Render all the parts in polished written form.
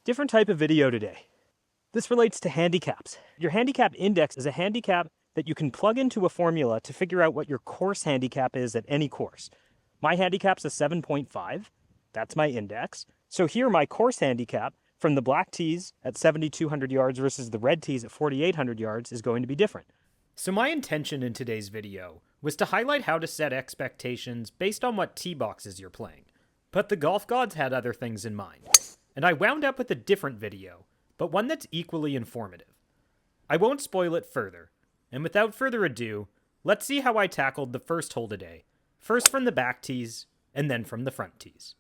Different type of video today. This relates to handicaps. Your handicap index is a handicap that you can plug into a formula to figure out what your course handicap is at any course. My handicap's a 7.5. That's my index. So here my course handicap from the black tees at 7,200 yards versus the red tees at 4,800 yards is going to be different. So my intention in today's video was to highlight how to set expectations based on what tee boxes you're playing. But the golf gods had other things in mind. And I wound up with a different video, but one that's equally informative. I won't spoil it further, and without further ado, let's see how I tackled the first hole today, first from the back tees, and then from the front tees.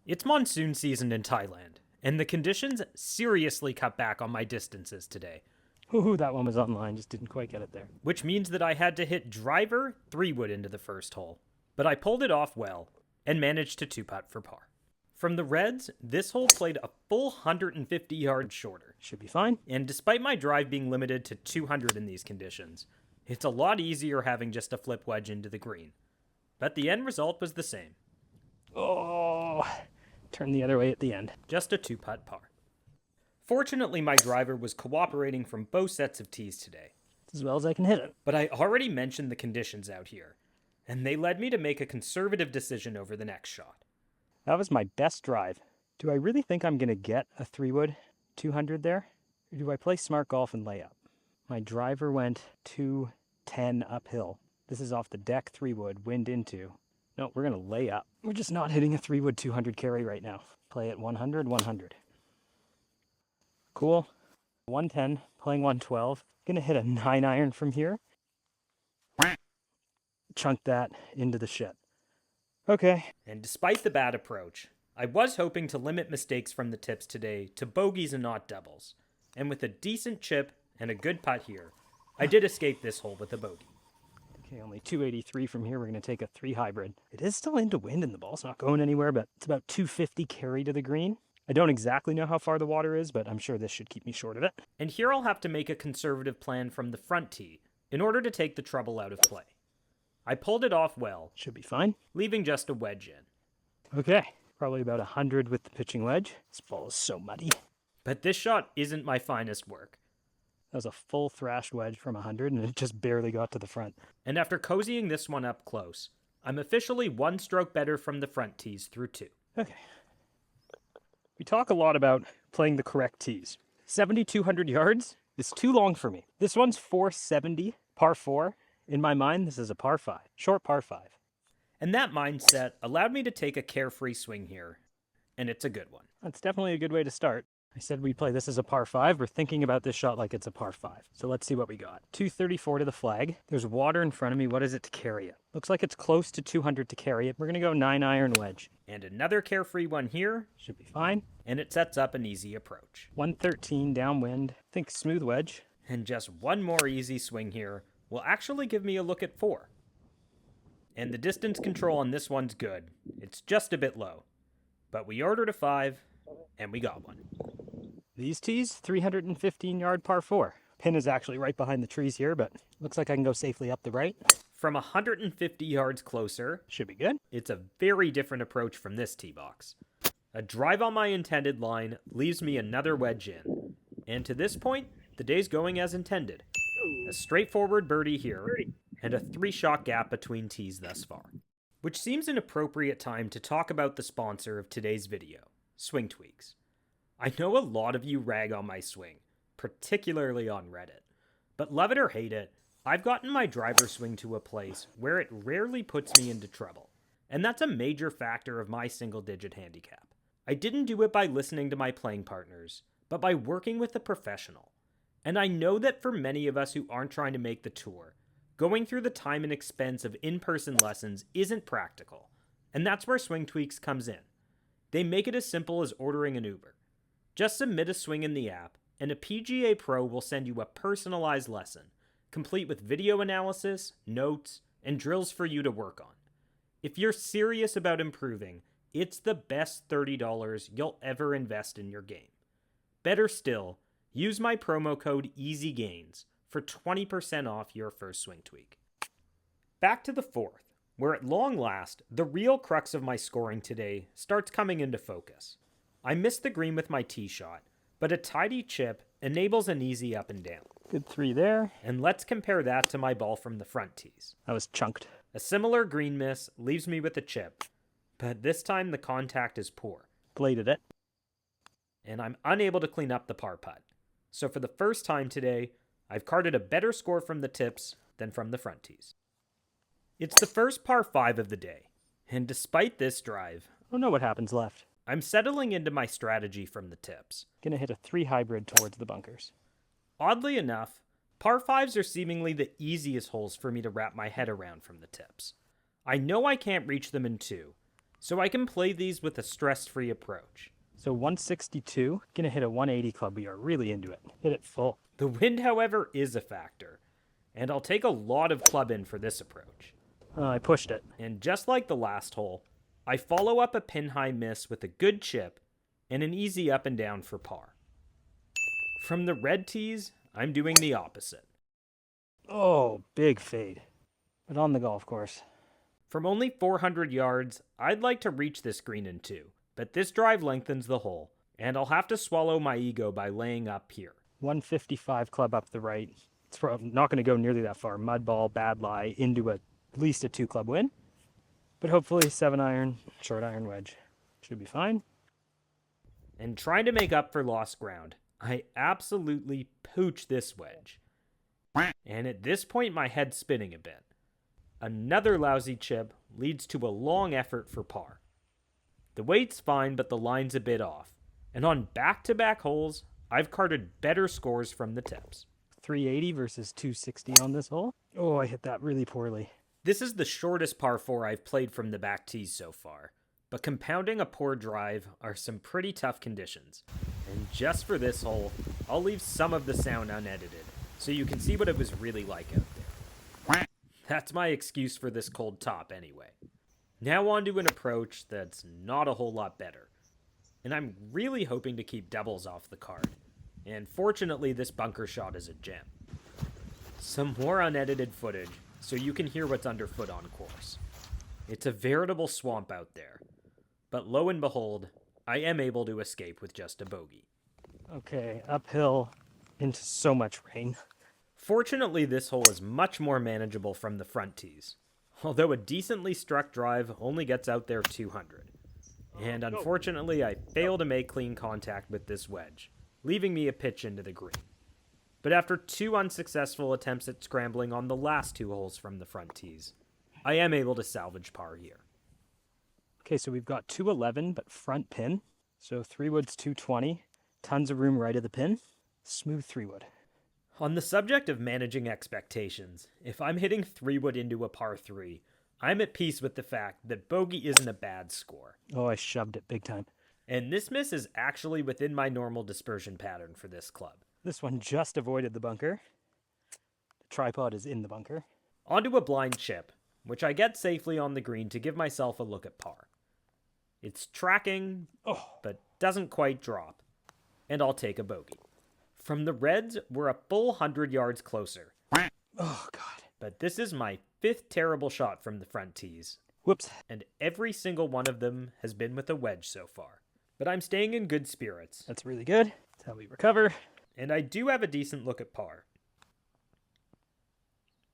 It's monsoon season in Thailand, and the conditions seriously cut back on my distances today. Ooh, that one was online, just didn't quite get it there. Which means that I had to hit driver 3-wood into the first hole, but I pulled it off well, and managed to 2-putt for par. From the reds, this hole played a full 150 yards shorter. Should be fine. And despite my drive being limited to 200 in these conditions, it's a lot easier having just a flip wedge into the green. But the end result was the same. Oh, turn the other way at the end. Just a 2-putt par. Fortunately, my driver was cooperating from both sets of tees today. As well as I can hit it. But I already mentioned the conditions out here, and they led me to make a conservative decision over the next shot. That was my best drive. Do I really think I'm going to get a 3-wood 200 there? Or do I play smart golf and lay up? My driver went 210 uphill. This is off the deck 3-wood, wind into. No, we're going to lay up. We're just not hitting a 3-wood 200 carry right now. Play at 100, 100. Cool. 110, playing 112. Going to hit a 9-iron from here. Chunk that into the shed. Okay. And despite the bad approach, I was hoping to limit mistakes from the tips today to bogeys and not doubles. And with a decent chip and a good putt here, I did escape this hole with a bogey. Okay, only 283 from here. We're going to take a 3 hybrid. It is still into wind and the ball's not going anywhere, but it's about 250 carry to the green. I don't exactly know how far the water is, but I'm sure this should keep me short of it. And here I'll have to make a conservative plan from the front tee in order to take the trouble out of play. I pulled it off well. Should be fine. Leaving just a wedge in. Okay, probably about 100 with the pitching wedge. This ball is so muddy. But this shot isn't my finest work. That was a full thrashed wedge from 100, and it just barely got to the front. And after cozying this one up close, I'm officially 1 stroke better from the front tees through 2. Okay. We talk a lot about playing the correct tees. 7,200 yards is too long for me. This one's 470, par 4. In my mind, this is a par 5, short par 5. And that mindset allowed me to take a carefree swing here, and it's a good one. That's definitely a good way to start. I said we'd play this as a par 5. We're thinking about this shot like it's a par 5. So let's see what we got. 234 to the flag. There's water in front of me. What is it to carry it? Looks like it's close to 200 to carry it. We're going to go 9-iron wedge. And another carefree one here. Should be fine. And it sets up an easy approach. 113 downwind. Think smooth wedge. And just one more easy swing here will actually give me a look at 4. And the distance control on this one's good. It's just a bit low. But we ordered a 5, and we got one. These tees, 315-yard par 4. Pin is actually right behind the trees here, but looks like I can go safely up the right. From 150 yards closer, should be good. It's a very different approach from this tee box. A drive on my intended line leaves me another wedge in. And to this point, the day's going as intended. A straightforward birdie here, and a 3-shot gap between tees thus far. Which seems an appropriate time to talk about the sponsor of today's video, Swing Tweaks. I know a lot of you rag on my swing, particularly on Reddit. But love it or hate it, I've gotten my driver swing to a place where it rarely puts me into trouble. And that's a major factor of my single-digit handicap. I didn't do it by listening to my playing partners, but by working with a professional. And I know that for many of us who aren't trying to make the tour, going through the time and expense of in-person lessons isn't practical. And that's where Swing Tweaks comes in. They make it as simple as ordering an Uber. Just submit a swing in the app, and a PGA Pro will send you a personalized lesson, complete with video analysis, notes, and drills for you to work on. If you're serious about improving, it's the best $30 you'll ever invest in your game. Better still, use my promo code EasyGains for 20% off your first swing tweak. Back to the fourth, where at long last, the real crux of my scoring today starts coming into focus. I missed the green with my tee shot, but a tidy chip enables an easy up and down. Good 3 there. And let's compare that to my ball from the front tees. I was chunked. A similar green miss leaves me with a chip, but this time the contact is poor. Bladed it. And I'm unable to clean up the par putt. So for the first time today, I've carded a better score from the tips than from the front tees. It's the first par 5 of the day, and despite this drive, I don't know what happens left. I'm settling into my strategy from the tips. Gonna hit a 3 hybrid towards the bunkers. Oddly enough, par 5s are seemingly the easiest holes for me to wrap my head around from the tips. I know I can't reach them in 2, so I can play these with a stress-free approach. So 162, gonna hit a 180 club. We are really into it. Hit it full. The wind, however, is a factor, and I'll take a lot of club in for this approach. I pushed it. And just like the last hole, I follow up a pin-high miss with a good chip and an easy up and down for par. From the red tees, I'm doing the opposite. Oh, big fade. But on the golf course. From only 400 yards, I'd like to reach this green in 2, but this drive lengthens the hole, and I'll have to swallow my ego by laying up here. 155 club up the right. It's not going to go nearly that far. Mud ball, bad lie, into at least a 2 club win. But hopefully 7 iron, short iron wedge. Should be fine. And trying to make up for lost ground, I absolutely pooch this wedge. And at this point, my head's spinning a bit. Another lousy chip leads to a long effort for par. The weight's fine, but the line's a bit off. And on back-to-back holes, I've carded better scores from the tips. 380 versus 260 on this hole. Oh, I hit that really poorly. This is the shortest par 4 I've played from the back tees so far, but compounding a poor drive are some pretty tough conditions. And just for this hole, I'll leave some of the sound unedited, so you can see what it was really like out there. That's my excuse for this cold top anyway. Now on to an approach that's not a whole lot better. And I'm really hoping to keep doubles off the card. And fortunately, this bunker shot is a gem. Some more unedited footage, so you can hear what's underfoot on course. It's a veritable swamp out there. But lo and behold, I am able to escape with just a bogey. Okay, uphill into so much rain. Fortunately, this hole is much more manageable from the front tees, although a decently struck drive only gets out there 200. And unfortunately, I fail to make clean contact with this wedge, leaving me a pitch into the green. But after 2 unsuccessful attempts at scrambling on the last 2 holes from the front tees, I am able to salvage par here. Okay, so we've got 211, but front pin. So 3 wood's 220. Tons of room right of the pin. Smooth 3 wood. On the subject of managing expectations, if I'm hitting 3 wood into a par 3, I'm at peace with the fact that bogey isn't a bad score. Oh, I shoved it big time. And this miss is actually within my normal dispersion pattern for this club. This one just avoided the bunker. The tripod is in the bunker. Onto a blind chip, which I get safely on the green to give myself a look at par. It's tracking, but doesn't quite drop, and I'll take a bogey. From the reds, we're a full 100 yards closer. Oh, God. But this is my 5th terrible shot from the front tees. Whoops. And every single one of them has been with a wedge so far. But I'm staying in good spirits. That's really good. That's how we recover. And I do have a decent look at par.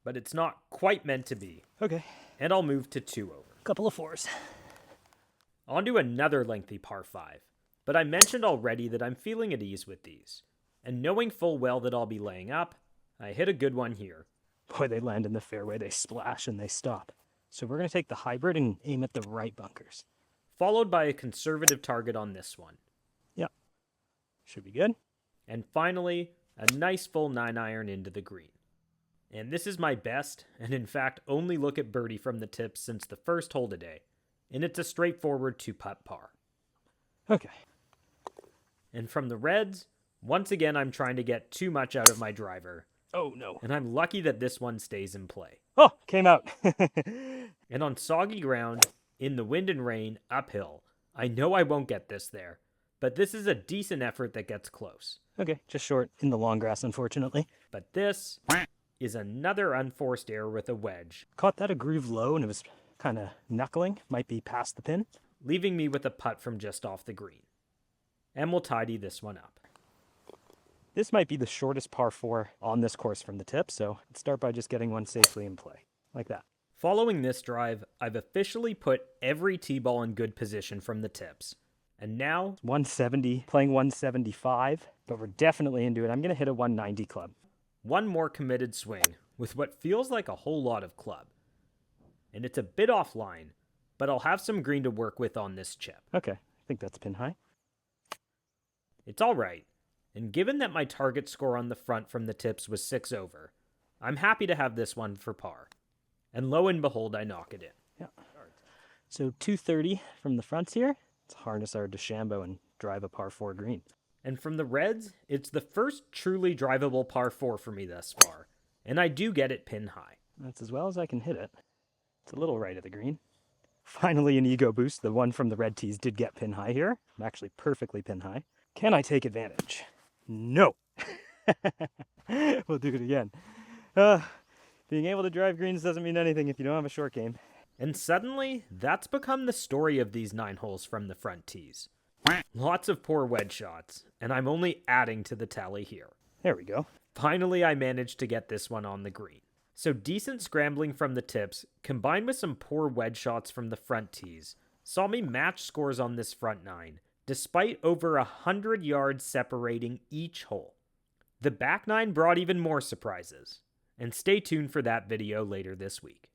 But it's not quite meant to be. Okay. And I'll move to 2 over. Couple of 4s. On to another lengthy par 5. But I mentioned already that I'm feeling at ease with these. And knowing full well that I'll be laying up, I hit a good one here. Boy, they land in the fairway, they splash, and they stop. So we're going to take the hybrid and aim at the right bunkers. Followed by a conservative target on this one. Yep. Should be good. And finally, a nice full 9 iron into the green. And this is my best, and in fact only look at birdie from the tips since the first hole today. And it's a straightforward 2-putt par. Okay. And from the reds, once again I'm trying to get too much out of my driver. Oh, no. And I'm lucky that this one stays in play. Oh, came out. And on soggy ground, in the wind and rain, uphill, I know I won't get this there. But this is a decent effort that gets close. Okay, just short in the long grass, unfortunately. But this is another unforced error with a wedge. Caught that a groove low, and it was kind of knuckling. Might be past the pin. Leaving me with a putt from just off the green. and we'll tidy this one up. This might be the shortest par 4 on this course from the tip, so let's start by just getting one safely in play, like that. Following this drive, I've officially put every tee ball in good position from the tips. And now, 170, playing 175, but we're definitely into it. I'm going to hit a 190 club. one more committed swing with what feels like a whole lot of club. And it's a bit offline, but I'll have some green to work with on this chip. Okay, I think that's pin high. It's alright, and given that my target score on the front from the tips was 6 over, I'm happy to have this one for par. And lo and behold, I knock it in. Yeah. So 230 from the fronts here. Let's harness our DeChambeau and drive a par 4 green. And from the reds, it's the first truly drivable par 4 for me thus far, and I do get it pin high. That's as well as I can hit it. It's a little right of the green. Finally an ego boost. The one from the red tees did get pin high here. I'm actually perfectly pin high. Can I take advantage? No. We'll do it again. Being able to drive greens doesn't mean anything if you don't have a short game. And suddenly, that's become the story of these 9 holes from the front tees. Lots of poor wedge shots, and I'm only adding to the tally here. There we go. Finally, I managed to get this one on the green. So decent scrambling from the tips, combined with some poor wedge shots from the front tees, saw me match scores on this front 9, despite over 100 yards separating each hole. The back 9 brought even more surprises, and stay tuned for that video later this week.